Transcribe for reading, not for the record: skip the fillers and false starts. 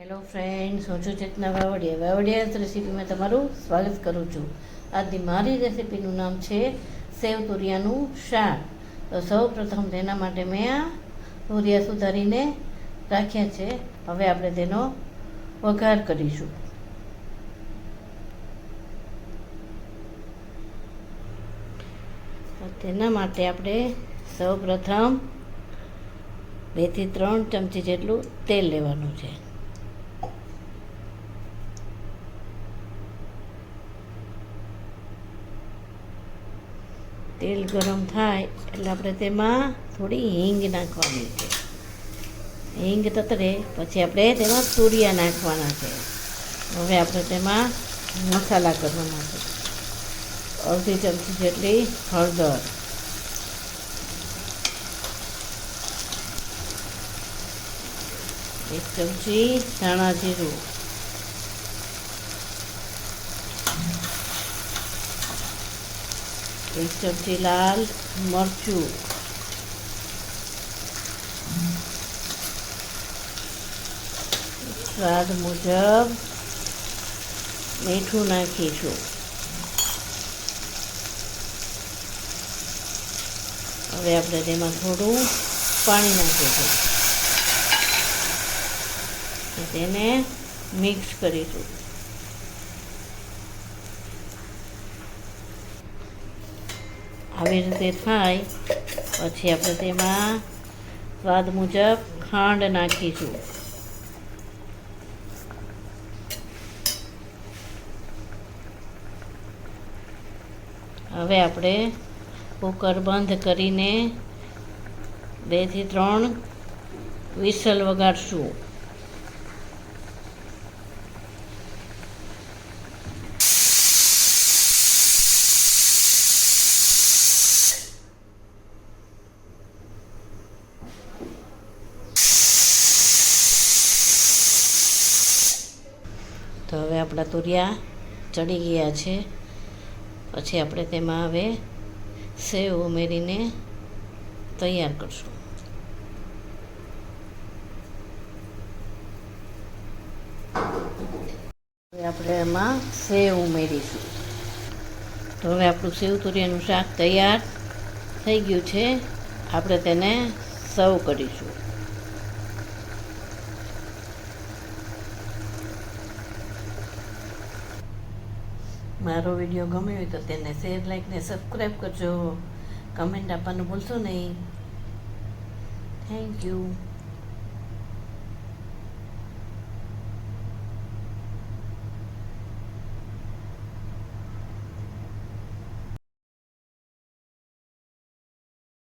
Hello friends, હું છું ચેતના વાવડિયા રેસીપીમાં તમારું સ્વાગત કરું છું. આજની મારી રેસીપીનું નામ છે સેવ તુરિયાનું શાક. તો સૌ પ્રથમ તેના માટે મેં આ તુરિયા સુધારીને રાખ્યા છે. હવે આપણે તેનો વઘાર કરીશું. તેના માટે આપણે સૌ પ્રથમ 2 થી 3 ચમચી જેટલું તેલ લેવાનું છે. તેલ ગરમ થાય એટલે આપણે તેમાં થોડી હિંગ નાખવાની છે. હિંગ તતરે પછી આપણે તેમાં તુરિયા નાખવાના છે. હવે આપણે તેમાં મસાલા કરવાના છે. અડધી ચમચી જેટલી હળદર, 1 ચમચી ધાણા જીરું, 1 ચમચી લાલ મરચું, સ્વાદ મુજબ મીઠું નાખીશું. હવે આપણે તેમાં થોડું પાણી નાખીશું. તેને મિક્સ કરીશું. આવી રીતે થાય પછી આપણે તેમાં સ્વાદ મુજબ ખાંડ નાખીશું. હવે આપણે કુકર બંધ કરીને 2 થી 3 વિસલ વગાડશું. તો હવે આપણા તુરિયા ચડી ગયા છે. પછી આપણે તેમાં હવે સેવ ઉમેરીને તૈયાર કરશું. હવે આપણે એમાં સેવ ઉમેરીશું. તો હવે આપણું સેવ તુરિયાનું શાક તૈયાર થઈ ગયું છે. આપણે તેને સર્વ કરીશું. મારો વિડીયો ગમ્યો હોય તો તેને શેર, લાઈક ને સબસ્ક્રાઈબ કરજો. કમેન્ટ આપવાનું ભૂલશો નહીં. Thank you.